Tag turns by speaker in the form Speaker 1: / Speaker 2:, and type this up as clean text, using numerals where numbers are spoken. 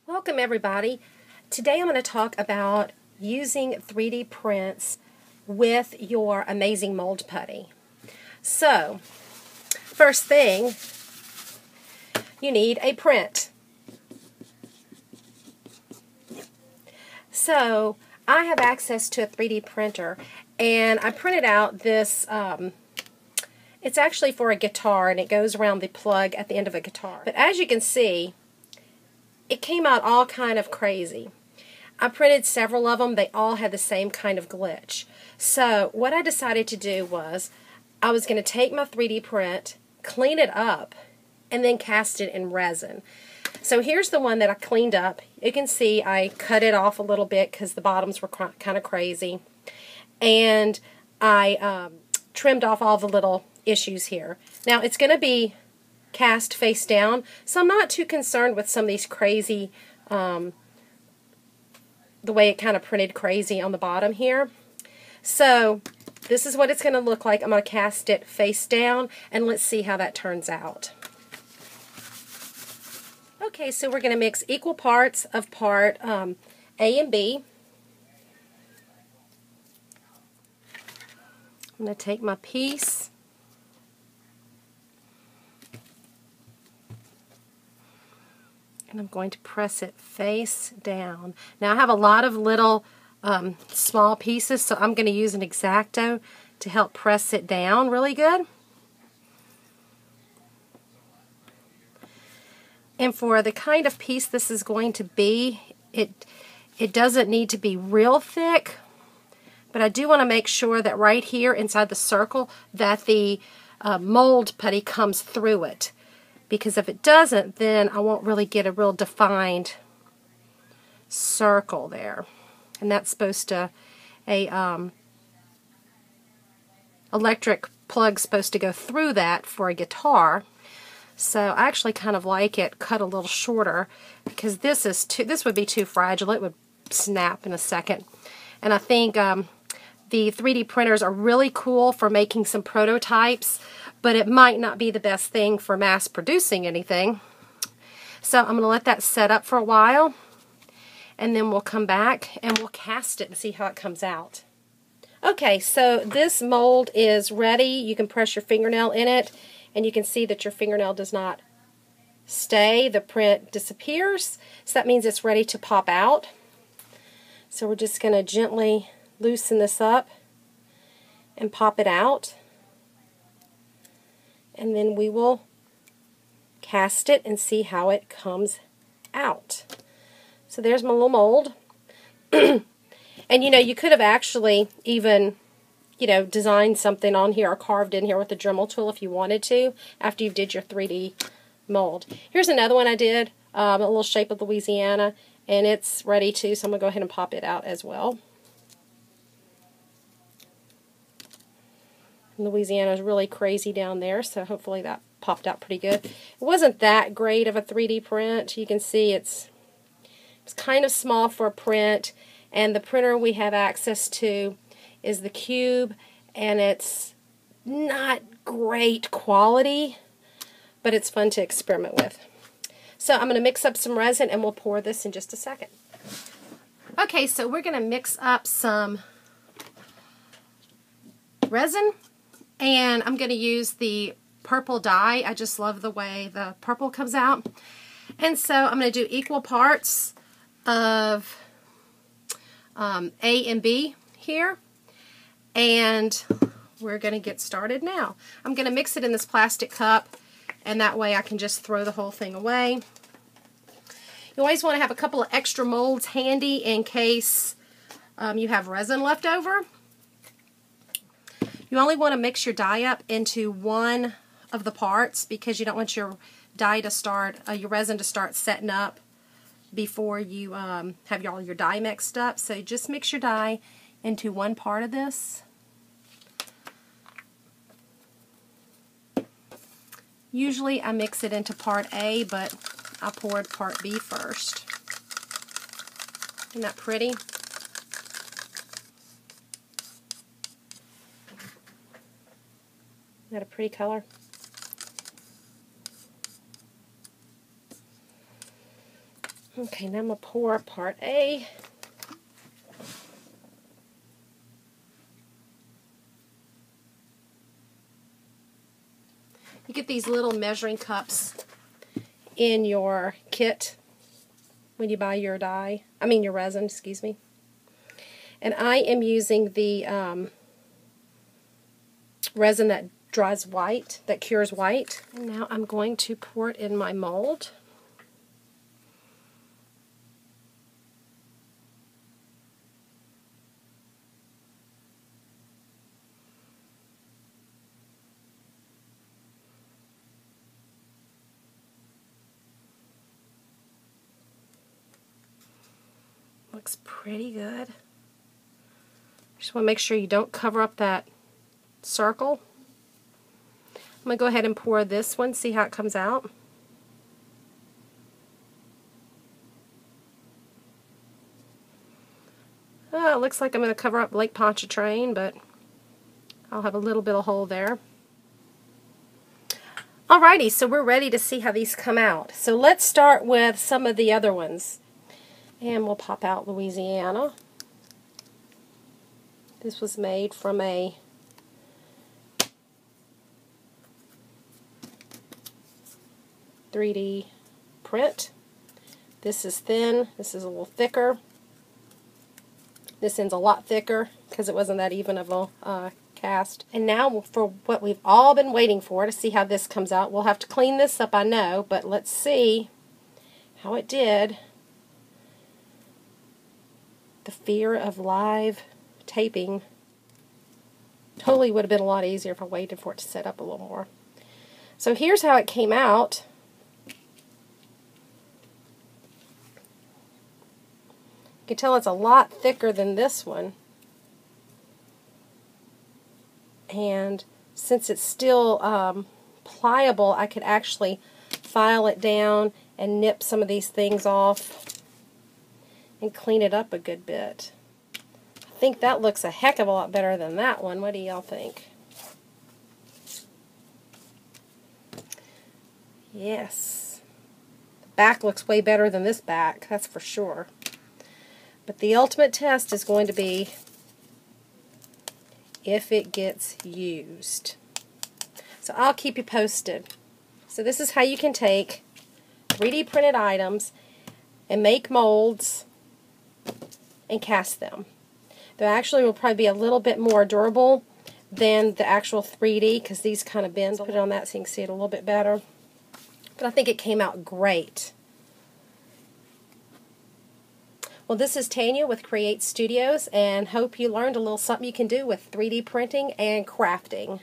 Speaker 1: Welcome everybody. Today I'm going to talk about using 3D prints with your Amazing Mold Putty. So, first thing, you need a print. So, I have access to a 3D printer and I printed out this, it's actually for a guitar and it goes around the plug at the end of a guitar. But as you can see, it came out all kind of crazy. I printed several of them. They all had the same kind of glitch. So what I decided to do was I was going to take my 3D print, clean it up, and then cast it in resin. So here's the one that I cleaned up. You can see I cut it off a little bit because the bottoms were kind of crazy. And I trimmed off all the little issues here. Now it's going to be cast face down, so I'm not too concerned with some of these crazy, the way it kind of printed crazy on the bottom here. So this is what it's going to look like. I'm going to cast it face down and let's see how that turns out. Okay, so we're going to mix equal parts of part A and B. I'm going to take my piece and I'm going to press it face down. Now I have a lot of little small pieces, so I'm going to use an X-Acto to help press it down really good. And for the kind of piece this is going to be, it doesn't need to be real thick, but I do want to make sure that right here inside the circle that the mold putty comes through it. Because if it doesn't, then I won't really get a real defined circle there. And that's supposed to, electric plug's supposed to go through that for a guitar. So I actually kind of like it cut a little shorter because this would be too fragile. It would snap in a second. And I think the 3D printers are really cool for making some prototypes, but it might not be the best thing for mass producing anything. So I'm going to let that set up for a while, and then we'll come back and we'll cast it and see how it comes out. Okay, so this mold is ready. You can press your fingernail in it, and you can see that your fingernail does not stay. The print disappears, so that means it's ready to pop out. So we're just going to gently loosen this up and pop it out. And then we will cast it and see how it comes out. So there's my little mold. And you know, you could have actually even, you know, designed something on here or carved in here with the Dremel tool if you wanted to after you did your 3D mold. Here's another one I did, a little shape of Louisiana, and it's ready too, so I'm going to go ahead and pop it out as well. Louisiana is really crazy down there, so hopefully that popped out pretty good. It wasn't that great of a 3D print. You can see it's kind of small for a print, and the printer we have access to is the Cube, and it's not great quality, but it's fun to experiment with. So I'm going to mix up some resin and we'll pour this in just a second. Okay, so we're going to mix up some resin. And I'm going to use the purple dye. I just love the way the purple comes out. And so I'm going to do equal parts of A and B here. And we're going to get started now. I'm going to mix it in this plastic cup, and that way I can just throw the whole thing away. You always want to have a couple of extra molds handy in case you have resin left over. You only want to mix your dye up into one of the parts because you don't want your dye to start, your resin to start setting up before you have all your dye mixed up. So just mix your dye into one part of this. Usually I mix it into part A, but I poured part B first. Isn't that pretty? Isn't that a pretty color? Okay, now I'm going to pour part A. You get these little measuring cups in your kit when you buy your your resin, excuse me. And I am using the resin that dries white, that cures white. And now I'm going to pour it in my mold. Looks pretty good. Just want to make sure you don't cover up that circle. I'm going to go ahead and pour this one, see how it comes out. Oh, it looks like I'm going to cover up Lake Pontchartrain, but I'll have a little bit of hole there. Alrighty, so we're ready to see how these come out. So let's start with some of the other ones. And we'll pop out Louisiana. This was made from a .3D print. This is thin, this is a little thicker. This end's a lot thicker because it wasn't that even of a cast. And now for what we've all been waiting for, to see how this comes out. We'll have to clean this up, I know, but let's see how it did. The fear of live taping. Totally would have been a lot easier if I waited for it to set up a little more. So here's how it came out. You can tell it's a lot thicker than this one. And since it's still pliable, I could actually file it down and nip some of these things off and clean it up a good bit. I think that looks a heck of a lot better than that one. What do y'all think? Yes. The back looks way better than this back, that's for sure. But the ultimate test is going to be if it gets used. So I'll keep you posted. So this is how you can take 3D printed items and make molds and cast them. They actually will probably be a little bit more durable than the actual 3D because these kind of bend. I'll put it on that so you can see it a little bit better. But I think it came out great. Well, this is Tanya with Create Studios, and hope you learned a little something you can do with 3D printing and crafting.